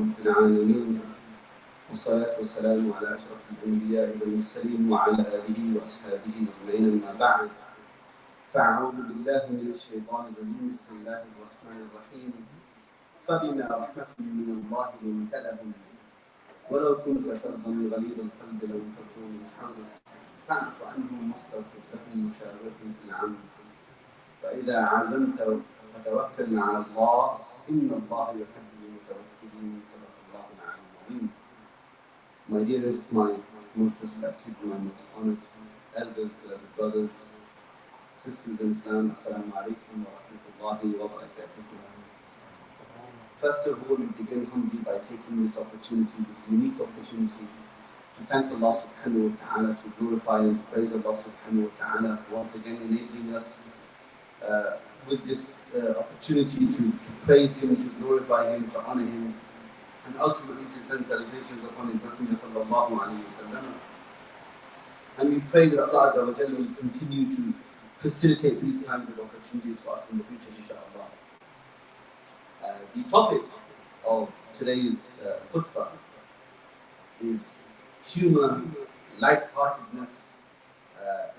العالمين والصلاة والسلام على أشرف الأنبياء والمرسلين وعلى آله وأصحابه أجمعين أما بعد فأعوذ بالله من الشيطان الرجيم بسم الله الرحمن الرحيم فبما رحمة من الله لنت لهم ولو كنت فظا غليظ القلب لانفضوا من حولك فاعف عنهم واستغفر لهم وشاورهم في الأمر فإذا عزمت فتوكل على الله إن الله يحب المتوكلين صدق الله العظيم. My dearest, my most respected, my most honored elders, beloved brothers, sisters in Islam, Assalamu alaikum wa rahmatullahi wa barakatuh. First of all, we begin humbly by taking this opportunity, this unique opportunity, to thank Allah subhanahu wa ta'ala, to glorify and to praise Allah subhanahu wa ta'ala, once again enabling us with this opportunity to praise Him, to glorify Him, to honor Him, and ultimately to send salutations upon His Messenger sallallahu alayhi wa sallam. And we pray that Allah Azza wa Jalla will continue to facilitate these kinds of opportunities for us in the future, inshaAllah. The topic of today's khutbah is humour, lightheartedness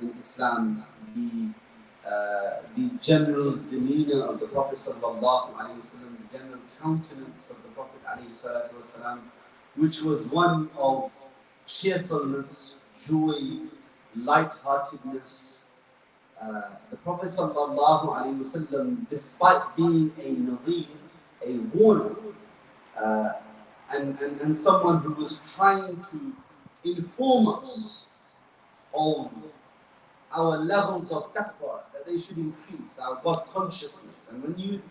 in Islam, the general demeanour of the Prophet sallallahu alaihi wasallam, the general countenance of the Prophet alayhi salatu wasalam, which was one of cheerfulness, joy, lightheartedness. The Prophet sallallahu alaihi wasallam, despite being a nadhir, a warner, and someone who was trying to inform us of our levels of taqwa, that they should increase, our God consciousness. And when you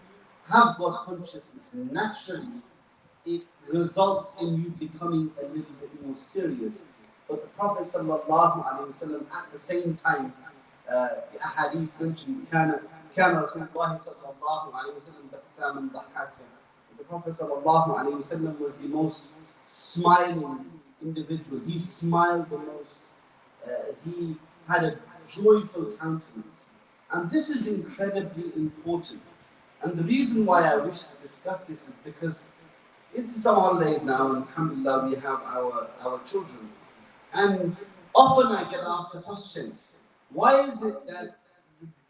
have God consciousness, naturally it results in you becoming a little bit more serious. But the Prophet sallallahu alaihi wasallam, at the same time, the ahadith mentioned, كان رسول الله صلى الله عليه وسلم بساما ضحاكا. The Prophet sallallahu alaihi wasallam was the most smiling individual. He smiled the most. He had a joyful countenance. And this is incredibly important. And the reason why I wish to discuss this is because it's some holidays now, and alhamdulillah we have our children. And often I get asked the question, why is it that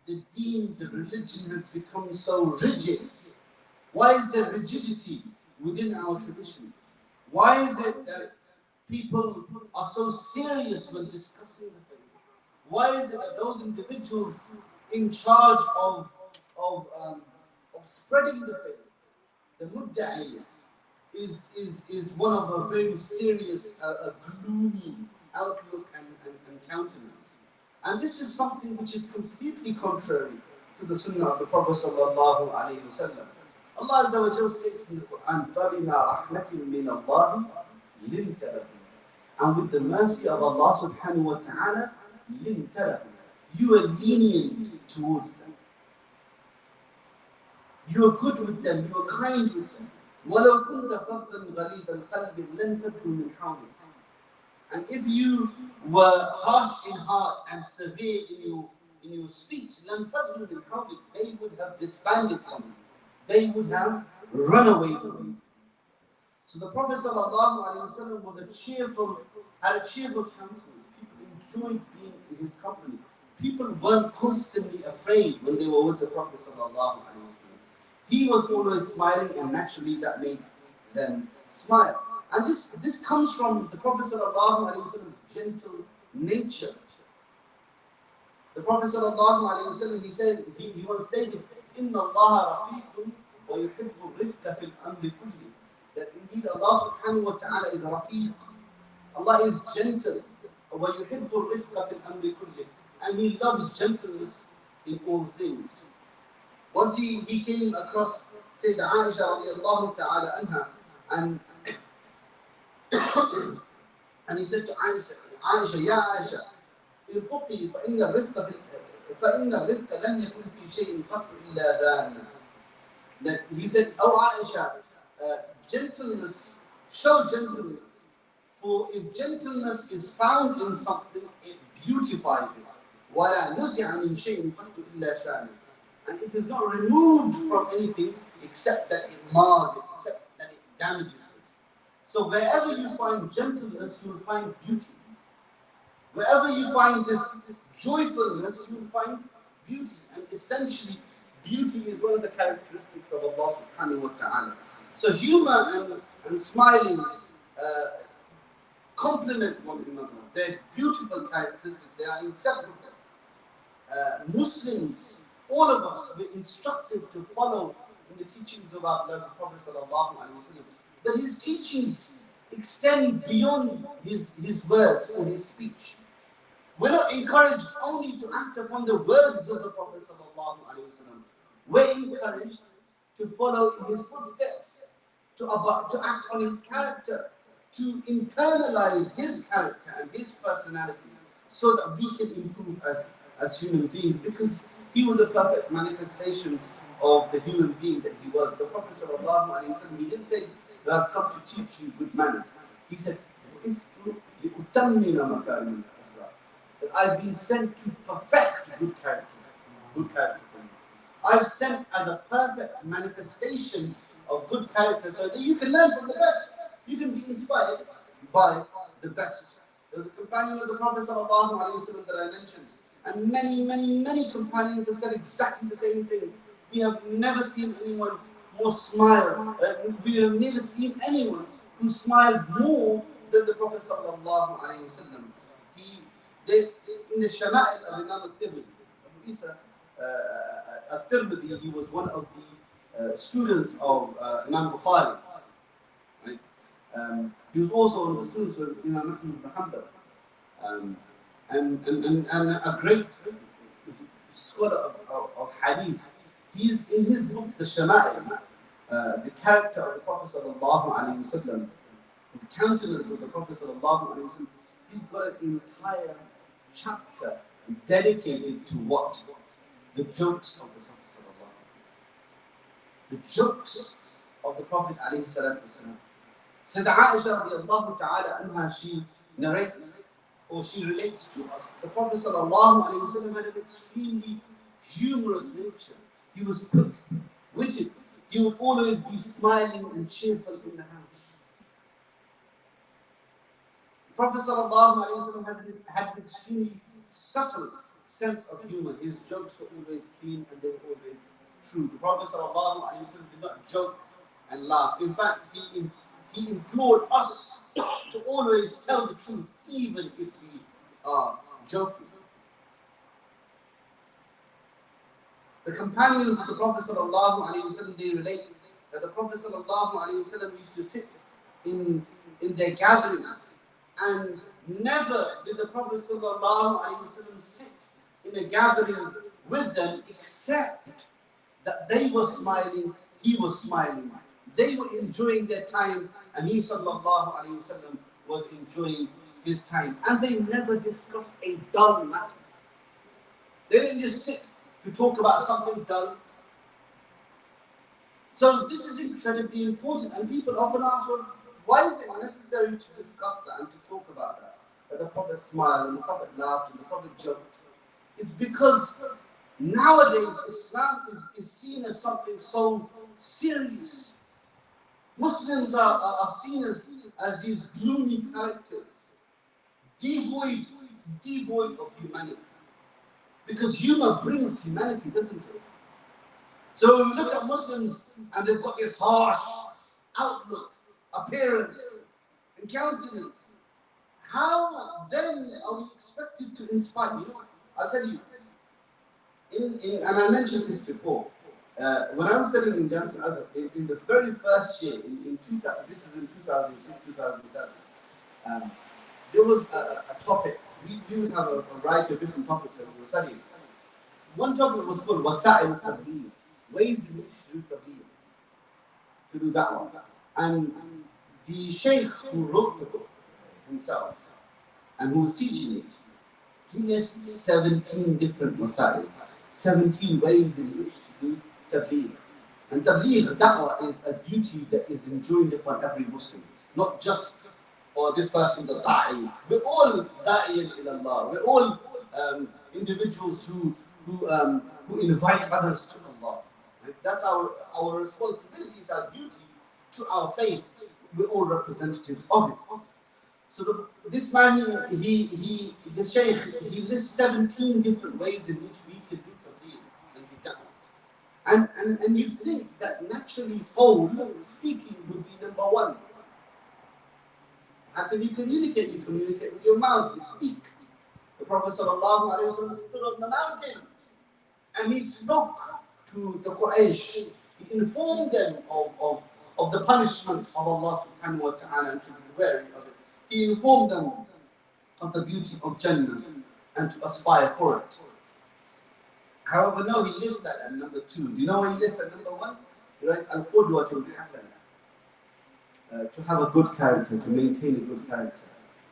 the deen, the religion has become so rigid? Why is there rigidity within our tradition? Why is it that people are so serious when discussing the faith? Why is it that those individuals in charge of spreading the faith, the mudda'iyah, is one of a very serious, a gloomy outlook and countenance? And this is something which is completely contrary to the sunnah of the Prophet sallallahu alaihi wasallam. Allah Azza wa Jalla states in the Quran, فَبِمَا رَحْمَةٍ مِّنَ اللَّهِ لِنْتَ لَهُمْ. And with the mercy of Allah subhanahu wa ta'ala, لِنْتَ لَهُمْ. You are lenient towards them. You are good with them, you are kind with them. وَلَوْ كُنْتَ فَضًّا غَلِيظَ الْقَلْبِ لَانْفَضُّوا مِنْ حَوْلِكَ. And if you were harsh in heart and severe in your speech, لَانْفَضُّوا مِنْ حَوْلِكَ, they would have disbanded from you. They would have run away from you. So the Prophet ﷺ was had a cheerful countenance. People enjoyed being in his company. People weren't constantly afraid when they were with the Prophet ﷺ. He was always smiling, and naturally that made them smile. And this comes from the Prophet ﷺ's gentle nature. The Prophet ﷺ, he said, he once stated, إِنَّ اللَّهَ رَفِيقٌ وَيُحِبُّ الرِّفْقَ فِي الْأَمْرِ كُلِّهِ. That indeed Allah subhanahu wa ta'ala is rafiq. Allah is gentle. وَيُحِبُّ الرِّفْقَ فِي الْأَمْرِ كُلِّهِ. And He loves gentleness in all things. Once he came across Sayyidah Aisha radiallahu ta'ala anha, and he said to Aisha, Ya Aisha, irfuqi فَإِنَّ الرِّفْقَ لَمْ يَكُنْ فِي شَيْءٍ قَطْرٍ إِلَّا ذَانَ. That he said, Oh Aisha, gentleness, show gentleness. For if gentleness is found in something, it beautifies it. وَلَا نُزِعَ مِنْ شَيْءٍ قَطْرٍ إِلَّا شَانٍ. And it is not removed from anything except that it mars it, except that it damages it. So wherever you find gentleness, you will find beauty. Wherever you find this joyfulness, you will find beauty. And essentially, beauty is one of the characteristics of Allah subhanahu wa ta'ala. So humor and smiling complement one another. They're beautiful characteristics. They are inseparable. Muslims, all of us, were instructed to follow in the teachings of our beloved Prophet sallallahu alaihi wasallam. But his teachings extend beyond his words or his speech. We're not encouraged only to act upon the words of the Prophet sallallahu alaihi wasallam. We're encouraged to follow in his footsteps, to act on his character, to internalize his character and his personality, so that we can improve as human beings, because he was a perfect manifestation of the human being that he was. The Prophet sallallahu alaihi wasallam, he didn't say that I've come to teach you good manners. He said, that I've been sent to perfect good character. Good character. I've sent as a perfect manifestation of good character, so that you can learn from the best. You can be inspired by the best. There was a companion of the Prophet sallallahu alaihi wasallam that I mentioned, and many companions have said exactly the same thing. We have never seen anyone more smile. We have never seen anyone who smiled more than the Prophet sallallahu alaihi wasallam. In the Shama'il of Imam al-Tirmidhi, Abu Isa al-Tirmidhi, he was one of the students of Imam Bukhari. Right? He was also one of the students of Imam Ahmad ibn Hanbal, and a great scholar of hadith. He's in his book, the Shama'il, the character of the Prophet sallallahu alaihi wasallam, the countenance of the Prophet sallallahu alaihi wasallam. He's got an entire chapter dedicated to what? The jokes of the Prophet sallallahu alaihi wasallam. The jokes of the Prophet alayhi salatu wasallam. Sayyidah Aisha radiallahu ta'ala anha, she narrates, or she relates to us, the Prophet sallallahu alaihi wasallam had an extremely humorous nature. He was quick witted. He would always be smiling and cheerful in the house. The Prophet ﷺ had an extremely subtle sense of humor. His jokes were always clean and they were always true. The Prophet ﷺ did not joke and laugh. In fact, he implored us to always tell the truth, even if we are joking. The companions of the Prophet ﷺ, they relate that the Prophet ﷺ used to sit in their gatherings, and never did the Prophet ﷺ sit in a gathering with them except that they were smiling, he was smiling. They were enjoying their time, and he ﷺ was enjoying his time. And they never discussed a dull matter. They didn't just sit to talk about something dull. So this is incredibly important, and people often ask, well, why is it necessary to discuss that and to talk about that? That the Prophet smiled and the Prophet laughed and the Prophet joked. It's because nowadays Islam is seen as something so serious. Muslims are seen as these gloomy characters, devoid of humanity. Because humor brings humanity, doesn't it? So when we look at Muslims and they've got this harsh outlook, appearance, and countenance, how then are we expected to inspire? You know, I'll tell you, and I mentioned this before, when I was studying in Jamia in the very first year, this is in 2006, 2007, there was a topic. We would have a variety of different topics that we were studying. One topic was called Wasa'il Tabligh, ways in which to do tabligh, to do da'wah. And the Shaykh who wrote the book himself and who was teaching it, he lists 17 different Wasa'il, 17 ways in which to do tabligh. And tabligh, da'wah, is a duty that is enjoined upon every Muslim, not just this person's a da'i. We're all da'i ilallah. We're all individuals who invite others to Allah. Right? That's our responsibility, it's our duty to our faith. we're all representatives of it. So this man, this Shaykh, he lists 17 different ways in which we can do tabligh and be da'wah. And you'd think that naturally whole speaking would be number one. How can you communicate? You communicate with your mouth, you speak. The Prophet ﷺ stood on the mountain and he spoke to the Quraysh. He informed them of the punishment of Allah subhanahu wa ta'ala and to be wary of it. He informed them of the beauty of Jannah and to aspire for it. However, now he lists that at number 2. Do you know what he lists at number 1? He writes Al-Qudwatul Hasana. To have a good character, to maintain a good character.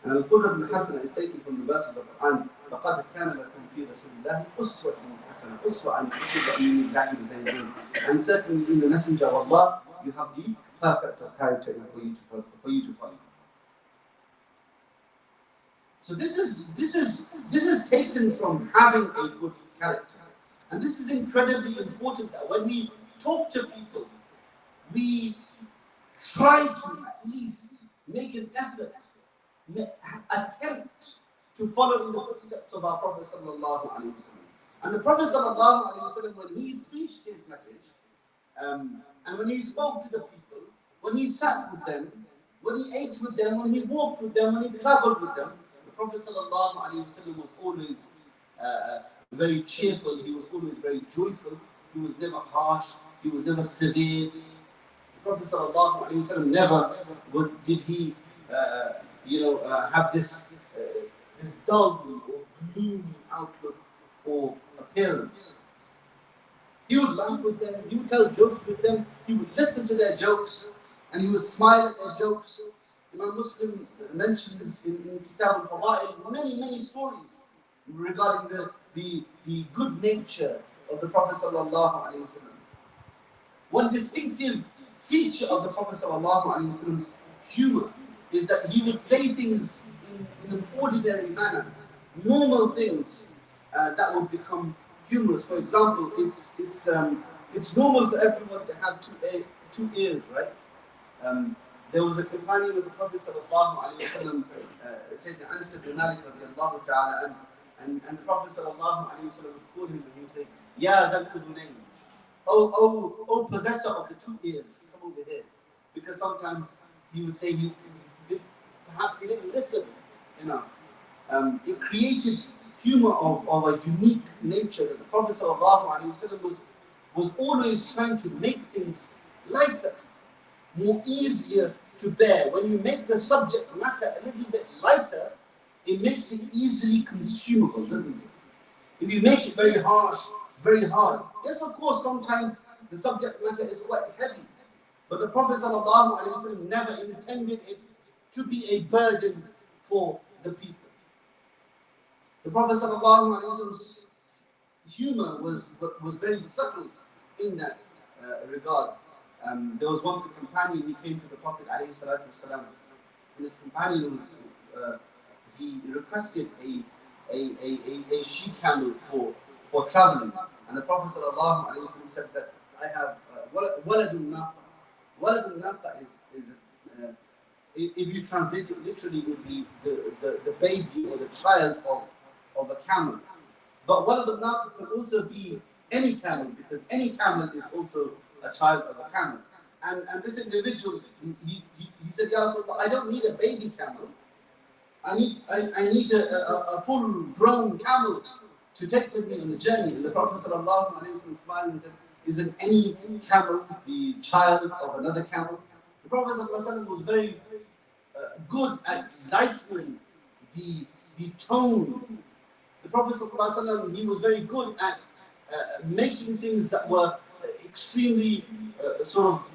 And Al-Qudwatul Hasana is taken from the verse of the Quran. لَقَدْ كَانَ لَكُمْ فِي رَسُولِ اللَّهِ أُسْوَةٌ حَسَنَةٌ. Uswa and Qudwa mean exactly the same thing. And certainly in the Messenger of Allah, you have the perfect of character for you to follow. So this is taken from having a good character. And this is incredibly important that when we talk to people, we try to at least make an effort, attempt to follow in the footsteps of our Prophet sallallahu alaihi wasallam. And the Prophet sallallahu alaihi wasallam, when he preached his message, and when he spoke to the people, when he sat with them, when he ate with them, when he walked with them, when he traveled with them, the Prophet sallallahu alaihi wasallam was always very cheerful. He was always very joyful. He was never harsh. He was never severe. The Prophet sallallahu alaihi wasallam never did he have this dull or gloomy outlook or appearance. He would laugh with them. He would tell jokes with them. He would listen to their jokes, and he would smile at their jokes. Imam Muslim mentions in Kitab al-Fada'il many stories regarding the good nature of the Prophet sallallahu alaihi wasallam. One distinctive feature of the Prophet sallallahu alaihi wasallam's humor is that he would say things in an ordinary manner, normal things that would become humorous. For example, it's normal for everyone to have two ears, right? There was a companion of the Prophet sallallahu alaihi wasallam, Sayyidina Anas ibn Malik radiyallahu ta'ala, and the Prophet sallallahu alaihi wasallam would call him and he would say, Ya dhal udhunayn, oh possessor of the 2 ears, come over here. Because sometimes he would say perhaps he didn't listen enough. It created humor of a unique nature that the Prophet sallallahu alaihi wasallam was always trying to make things lighter, more easier to bear. When you make the subject matter a little bit lighter, it makes it easily consumable, doesn't it? If you make it very harsh, very hard, yes, of course, sometimes the subject matter is quite heavy. But the Prophet ﷺ never intended it to be a burden for the people. The Prophet ﷺ's humor was very subtle in that regard. There was once a companion, he came to the Prophet ﷺ, and this companion he requested a she-camel for traveling. And the Prophet ﷺ said that I have waladun naqa. Waladun naqa is if you translate it literally, would be the baby or the child of a camel. But waladun naqa can also be any camel, because any camel is also a child of a camel. And this individual, he said, Ya Rasulullah, I don't need a baby camel. I need a full-grown camel to take with me on the journey. And the Prophet ﷺ smiled and said, isn't any camel the child of another camel? The Prophet ﷺ was very good at lightening the tone. The Prophet ﷺ, he was very good at making things that were extremely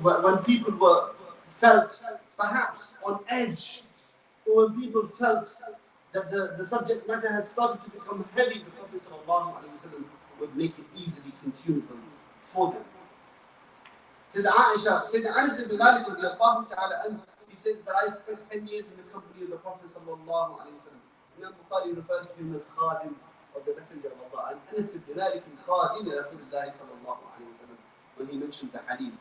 when people felt perhaps on edge, or when people felt that the subject matter had started to become heavy, the Prophet ﷺ would make it easily consumable for them. Sayyidina Anas ibn Malik radiyallahu ta'ala, he said that I spent 10 years in the company of the Prophet sallallahu alaihi wasallam. Imam Bukhari refers to him as khadim of the Messenger of Allah. And Anas ibn Malik khadim Rasulullah sallallahu alaihi wasallam when he mentions the hadith.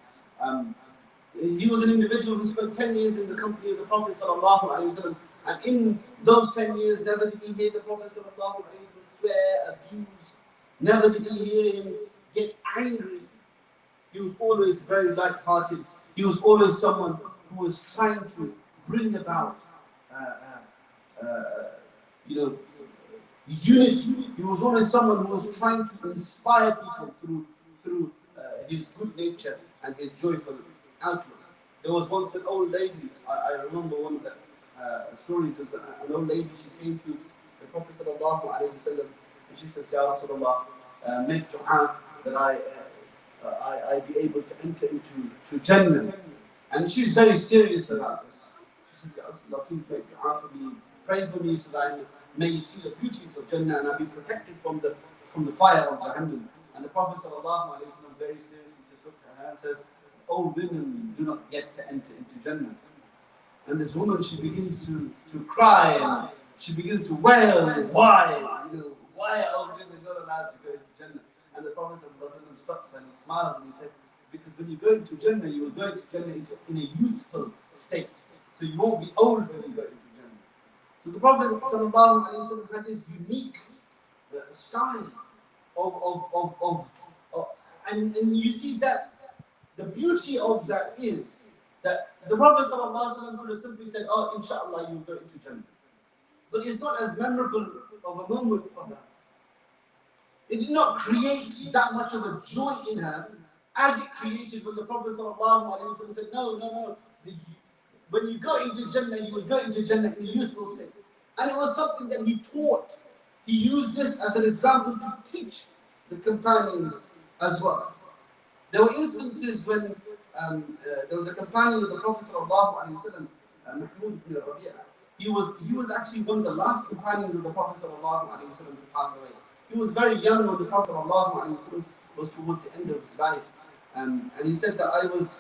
He was an individual who spent 10 years in the company of the Prophet ﷺ, and in those 10 years, never did he hear the Prophet ﷺ swear, abuse, never did he hear him get angry. He was always very light-hearted. He was always someone who was trying to bring about, you know, unity. He was always someone who was trying to inspire people through his good nature and his joyful outlook. There was once an old lady. I remember one of the stories of an old lady. She came to the Prophet sallallahu alaihi wasallam and she says, "Ya Rasulullah, make du'a that I be able to enter into Jannah." And she's very serious about this. She said, "Ya Rasulullah, please make du'a for me. Pray for me so that I may see the beauties of Jannah and I be protected from the fire of Jahannam." And the Prophet sallallahu alaihi wasallam very seriously just looked at her and says, "Old women do not get to enter into Jannah." And this woman, she begins to cry and she begins to wail, "Why? Why are old women not allowed to go into Jannah?" And the Prophet ﷺ stops and he smiles and he said, "Because when you go into Jannah, you will go into Jannah in a youthful state. So you won't be old when you go into Jannah." So the Prophet ﷺ had this unique style of and you see that the beauty of that is that the Prophet ﷺ would have simply said, "Oh, inshallah, you will go into Jannah." But it's not as memorable of a moment for her. It did not create that much of a joy in her as it created when the Prophet ﷺ said, "No. When you go into Jannah, you will go into Jannah in a youthful state." And it was something that he taught. He used this as an example to teach the companions as well. There were instances when there was a companion of the Prophet ﷺ, Mahmud ibn Rabi'a. He was actually one of the last companions of the Prophet ﷺ to pass away. He was very young when the Prophet ﷺ was towards the end of his life. And he said that I was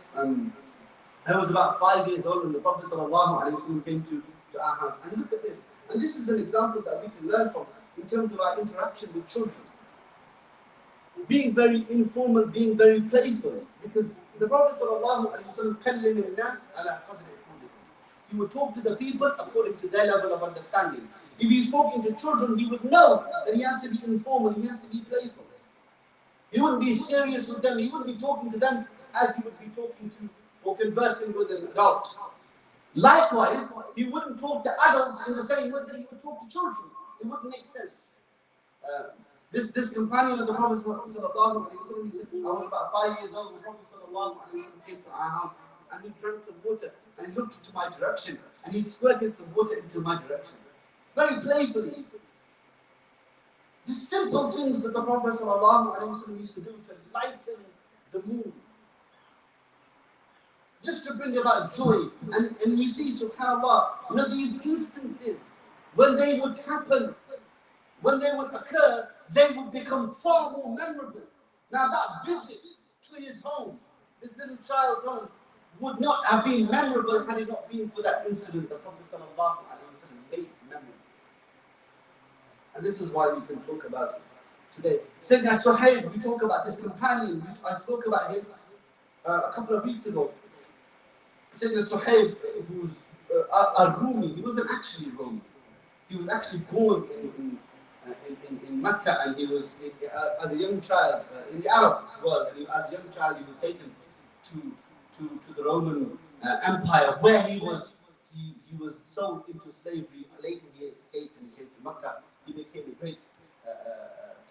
about 5 years old when the Prophet ﷺ came to our house. And look at this. And this is an example that we can learn from in terms of our interaction with children. Being very informal, being very playful. Because the Prophet ﷺ, he would talk to the people according to their level of understanding. If he's talking to children, he would know that he has to be informal, he has to be playful. He wouldn't be serious with them, he wouldn't be talking to them as he would be talking to or conversing with an adult. Likewise, he wouldn't talk to adults in the same way that he would talk to children. It wouldn't make sense. This companion of the Prophet ﷺ, he said, I was about 5 years old when the Prophet ﷺ came to our house and he drank some water and he looked into my direction and he squirted some water into my direction. Very playfully. The simple things that the Prophet ﷺ used to do to lighten the mood. Just to bring about joy. And you see, subhanAllah, these instances, when they would happen, when they would occur, they would become far more memorable. Now that visit to his home, this little child's home, would not have been memorable had it not been for that incident the Prophet ﷺ made memorable. And this is why we can talk about it today. Sayyidina Suhaib, we talk about this companion. I spoke about him a couple of weeks ago. Sayyidina Suhaib, who's a Rumi, he wasn't actually Rumi. He was actually born in Mecca, and he was, as a young child, in the Arab world, and as a young child he was taken to the Roman Empire, where he was sold into slavery. Later he escaped and he came to Mecca. He became a great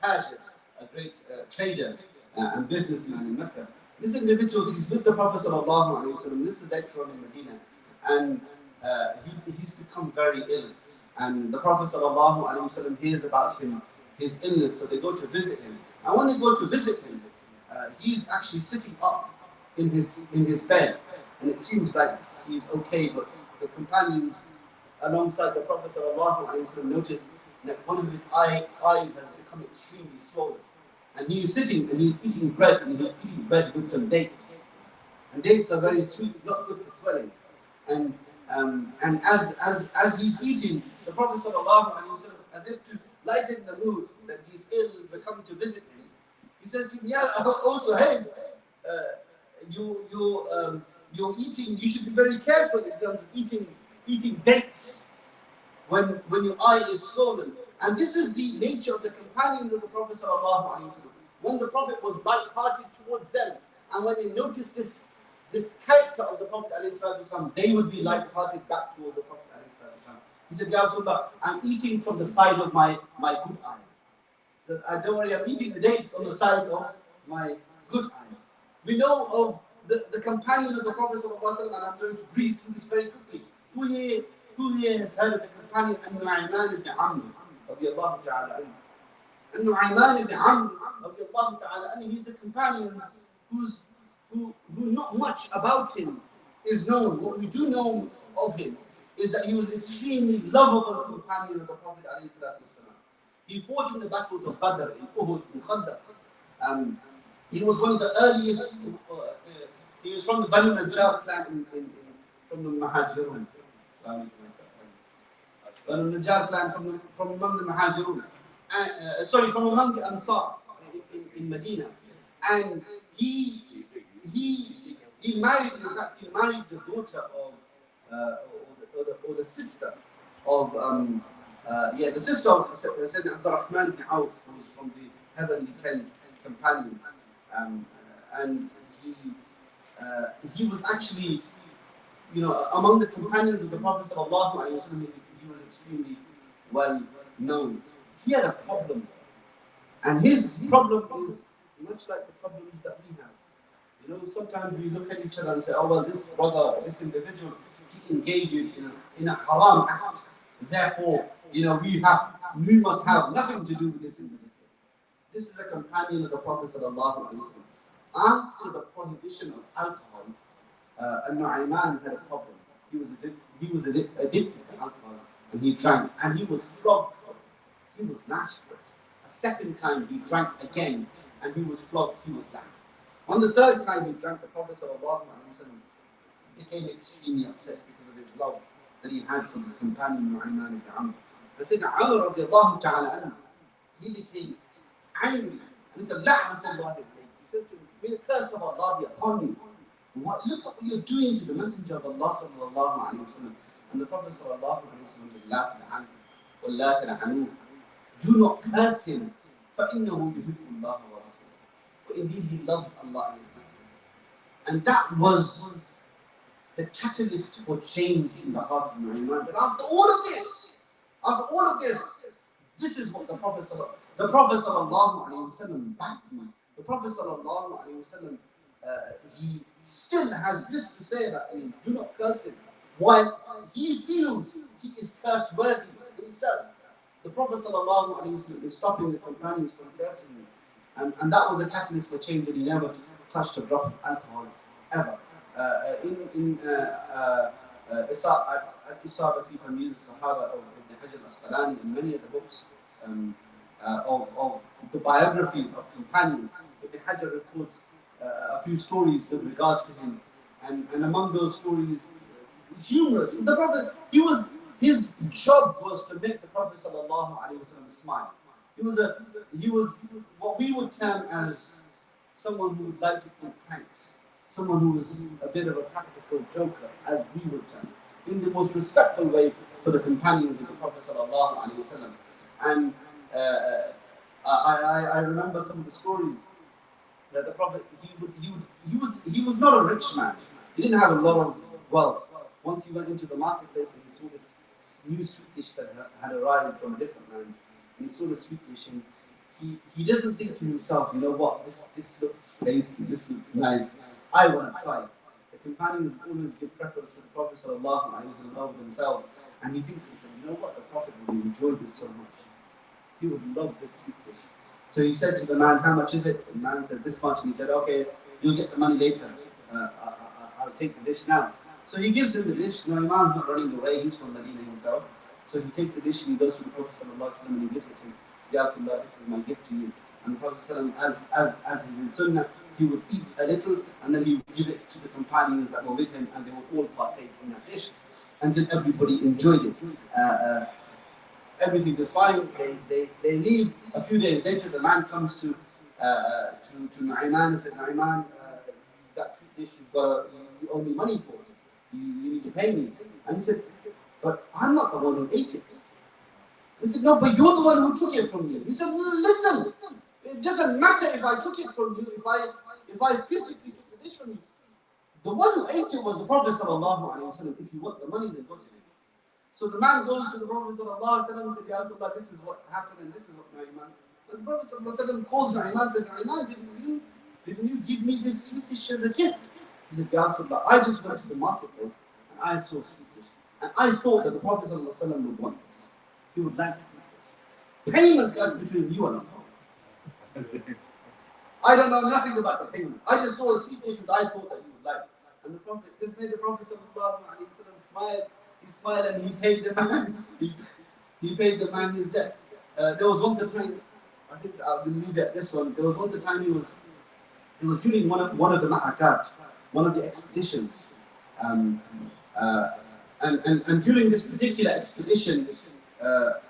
tajir, a great trader and businessman in Mecca. This individual, he's with the Prophet ﷺ. This is later on in Medina, and he's become very ill. And the Prophet ﷺ hears about his illness, so they go to visit him. And when they go to visit him, he's actually sitting up in his bed, and it seems like he's okay. But the companions alongside the Prophet ﷺ notice that one of his eyes has become extremely swollen. And he is sitting and he's eating bread, and he's eating bread with some dates. And dates are very sweet, not good for swelling. And as he's eating, the Prophet ﷺ, as if to lighten the mood that he's ill, they come to visit him. He says to him, "Yeah, also, hey, you're eating, you should be very careful in terms of eating dates when your eye is swollen. And this is the nature of the companions of the Prophet ﷺ. When the Prophet was light-hearted towards them, and when they noticed this character of the Prophet ﷺ, they would be light-hearted back towards the Prophet ﷺ. He said, Ya Rasulullah, I'm eating from the side of my good eye. He said, don't worry, I'm eating the dates on the side of my good eye. We know of the companion of the Prophet ﷺ, and I'm going to breeze through this very quickly. Who here has heard of the companion Nu'ayman ibn Amr radiyallahu ta'ala anhu? Nu'ayman ibn Amr radiyallahu ta'ala anhu, he's a companion who not much about him is known. What we do know of him is that he was an extremely lovable companion of the Prophet ﷺ. He fought in the battles of Badr, in Uhud, in Khandaq. He was one of the earliest, he was from the Banu Najjar clan from the Muhajirun. Banu Najjar clan from among the Muhajirun. From among the Ansar in Medina. And he married, in fact, he married the daughter of, or the sister of, the sister of Sayyidina Abdul Rahman ibn Auf, who was from the Heavenly 10 companions. And he was actually, among the companions of the Prophet ﷺ, he was extremely well known. He had a problem, and his problem is much like the problems that we have. Sometimes we look at each other and say, oh well, this brother, this individual, he engages in a haram act. Therefore, we must have nothing to do with this individual. This is a companion of the Prophet ﷺ. After the prohibition of alcohol, Nu'ayman had a problem. He was addicted to alcohol, and he drank, and he was flogged for it. He was lashed for it. A second time he drank again, and he was flogged, he was lashed. On the third time he drank, the Prophet ﷺ became extremely upset because of his love that he had for this companion Nu'ayman ibn Amr. And Sayyidina Umar radiallahu ta'ala anhu, he became angry, and he said, La'natullahi alayhi. He says to him, may the curse of Allah be upon you. Look at what you're doing to the Messenger of Allah sallallahu alayhi wa sallam. And the Prophet sallallahu alayhi wa sallam said, La ta'la'an, wa la ta'la'anu. Do not curse him, فَإِنَّهُ يُحِبُّ اللَّهَ وَرَسُولَهُ. For indeed he loves Allah and His Messenger. And that was the catalyst for change in the heart of Nu'ayman. But after all of this, this is what the Prophet sallallahu alayhi wa sallam backed me. The Prophet sallallahu alayhi wa sallam, he still has this to say about him: do not curse him. While he feels he is curse worthy himself, the Prophet sallallahu alayhi wa sallam is stopping the companions from cursing him. And that was a catalyst for change, that he never touched a drop of alcohol ever. In Isaba fi Tamyiz al-Sahaba of Ibn Hajar al-Asqalani, and many of the books of the biographies of companions, Ibn Hajar records a few stories with regards to him, and among those stories, humorous. The Prophet, his job was to make the Prophet sallallahu alaihi wasallam smile. He was what we would term as someone who would like to play pranks, someone who was a bit of a practical joker, as we would term, in the most respectful way for the companions of the Prophet sallallahu alaihi wasallam. And I remember some of the stories that the Prophet, he was not a rich man. He didn't have a lot of wealth. Once he went into the marketplace and he saw this new sweet dish that had arrived from a different land, and he saw the sweet dish, and he doesn't think to himself, you know what, this looks tasty, this looks nice, I want to try it. The companions always give preference to the Prophet sallallahu alaihi wasallam over themselves, and he thinks himself, you know what, the Prophet would enjoy this so much. He would love this sweet dish. So he said to the man, how much is it? The man said, this much. And he said, okay, you'll get the money later. I'll take the dish now. So he gives him the dish. No, Imam's not running away. He's from Medina himself. So he takes the dish and he goes to the Prophet ﷺ and he gives it to him. Ya Rasulullah, this is my gift to you. And the Prophet ﷺ, as is his sunnah, he would eat a little and then he would give it to the companions that were with him, and they would all partake in that dish until everybody enjoyed it. Everything was fine. They leave. A few days later, the man comes to Nu'ayman and said, Nu'ayman, that sweet dish, you owe me money for. You need to pay me. And he said, but I'm not the one who ate it. He said, no, but you're the one who took it from me. He said, listen, it doesn't matter if I took it from you, if I physically took the dish from you. The one who ate it was the Prophet sallallahu alaihi wasallam. If you want the money, then go to him. So the man goes to the Prophet sallallahu alaihi wasallam and said, Ya Rasulullah, this is what happened and this is what Nu'ayman. And the Prophet sallallahu alaihi wasallam calls Nu'ayman and said, Nu'ayman, didn't you give me this sweet dish as a gift? He said, Ya Rasulullah, I just went to the marketplace and I saw sweet dish. And I thought that the Prophet sallallahu alaihi wasallam would want this. He would like to do this. Payment is between you and Allah. I don't know nothing about the payment. I just saw a sweet dish that I thought that you would like. And the Prophet, this made the Prophet sallallahu alaihi wasallam smile. He smiled and he paid the man. He paid the man his debt. There was once a time, I think I'll leave it at this one. There was once a time he was doing one of the ma'akat, one of the expeditions. And during this particular expedition,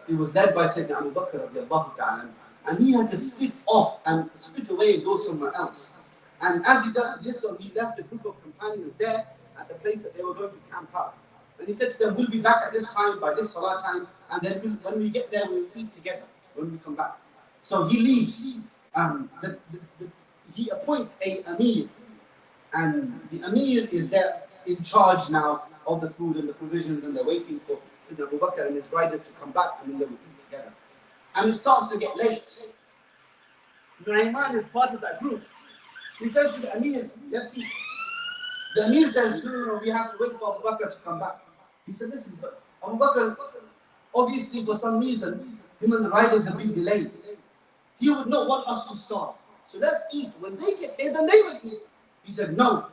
it was led by Sayyidina Abu Bakr radiallahu ta'ala, and he had to split off and split away and go somewhere else. And as he did so, he left a group of companions there at the place that they were going to camp out. And he said to them, we'll be back at this time, by this salah time, and then when we get there, we'll eat together when we come back. So he leaves. He appoints a Amir, and the Amir is there in charge now of the food and the provisions, and they're waiting for Sayyidina Abu Bakr and his riders to come back, and then they will eat together. And it starts to get late. Nu'ayman is part of that group. He says to the Amir, let's eat. The Amir says, no, we have to wait for Abu Bakr to come back. He said, listen, but Abu Bakr, obviously for some reason, him and the riders have been delayed. He would not want us to starve. So let's eat. When they get here, then they will eat. He said, no.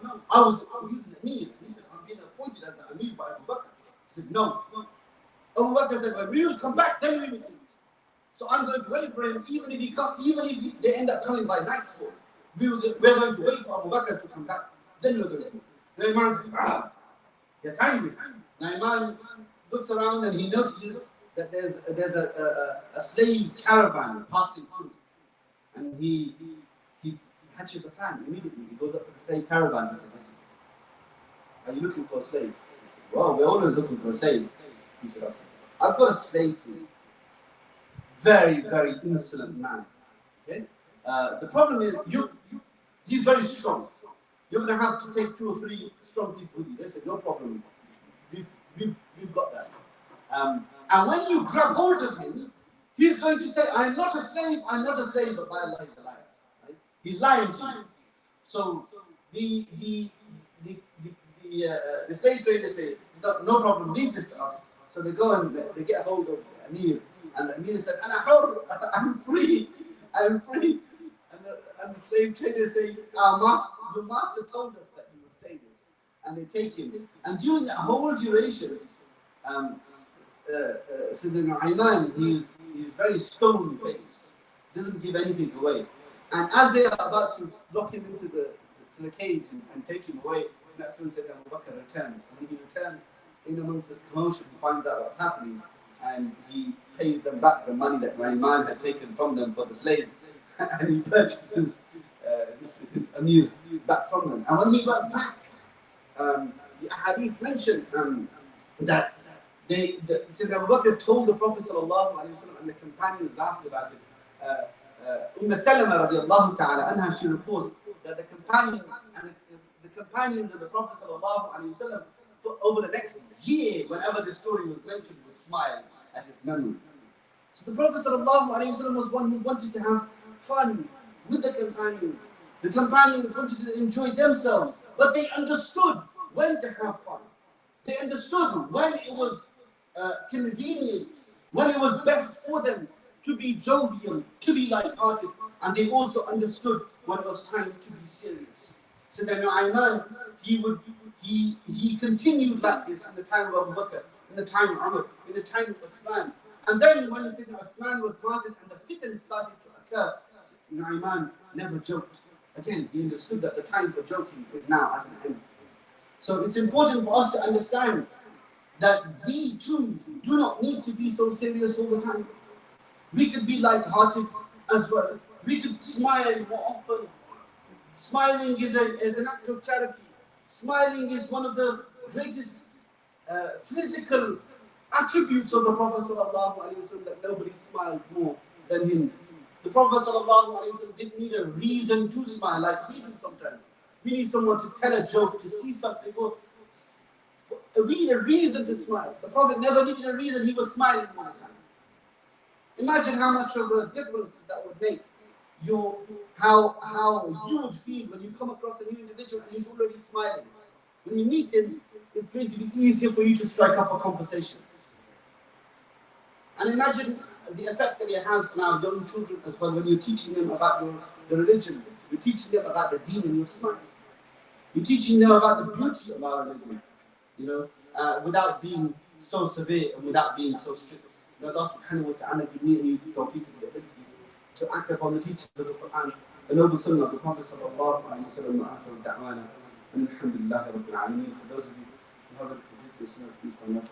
He's an Amir. He said, I'm being appointed as an Amir by Abu Bakr. He said, no. Abu Bakr said, well, we will come back, then we will eat. So I'm going to wait for him, even if they end up coming by nightfall. We're going to wait for Abu Bakr to come back. Then we're going to eat. Nu'ayman says, he's hungry. Nu'ayman looks around and he notices that there's a slave caravan passing through. And he hatches a plan immediately. He goes up to the slave caravan and he says, listen, are you looking for a slave? He said, well, we're always looking for a slave. He said, okay, I've got a slave for you. Very, very insolent man. Okay? The problem is, he's very strong. You're going to have to take 2 or 3 strong people with you. They said, no problem. We've got that. And when you grab hold of him, he's going to say, I'm not a slave, but by Allah, he's a liar. Right? He's lying to you. So the slave traders say, no problem, leave this to us. So they go and they get hold of Amir. And the Amir said, I'm free. I'm free. And the slave traders say, your master told us that you would say this. And they take him. And during that whole duration, Sayyidina Nu'ayman, he's very stone-faced, doesn't give anything away. And as they are about to lock him into the cage and take him away, that's when Sayyidina Abu Bakr returns. And when he returns, in amongst this commotion, he finds out what's happening, and he pays them back the money that Nu'ayman had taken from them for the slaves. And he purchases his Amir back from them. And when he went back, the hadith mentioned that Sayyidina Abu Bakr told the Prophet sallallahu alaihi wasallam, and the companions laughed about it. Salama radiallahu ta'ala anha, she reports that the companions of the Prophet sallallahu alaihi wasallam, over the next year, whenever this story was mentioned, would smile at his memory. So the Prophet sallallahu alaihi wasallam was one who wanted to have fun with the companions. The companions wanted to enjoy themselves, but they understood when to have fun. They understood when it was convenient, when it was best for them to be jovial, to be light-hearted, and they also understood when it was time to be serious. So then Nu'ayman, he continued like this in the time of Abu Bakr, in the time of Umar, in the time of Uthman. And then when Uthman was martyred and the fitan started to occur, Nu'ayman never joked. Again, he understood that the time for joking is now at an end. So it's important for us to understand that we too do not need to be so serious all the time. We could be light-hearted as well. We could smile more often. Smiling is an act of charity. Smiling is one of the greatest physical attributes of the Prophet ﷺ, that nobody smiled more than him. The Prophet ﷺ didn't need a reason to smile like we do sometimes. We need someone to tell a joke, to see something, or we need a reason to smile. The Prophet never needed a reason, he was smiling all the time. Imagine how much of a difference that would make. How you would feel when you come across a new individual and he's already smiling. When you meet him, it's going to be easier for you to strike up a conversation. And imagine the effect that it has on our young children as well, when you're teaching them about the religion, you're teaching them about the deen, and you're smiling. You're teaching them about the beauty of our religion, without being so severe and without being so strict. May Allah subhanahu wa ta'ala give me and you tawfiq and the ability to act upon the teachings of the Quran, the noble sunnah of the Prophet sallallahu alayhi wa sallam, wa akhiru da'wana, and alhamdulillahi rabbil alameen. For those of you who haven't completed the sunnah, please stand up.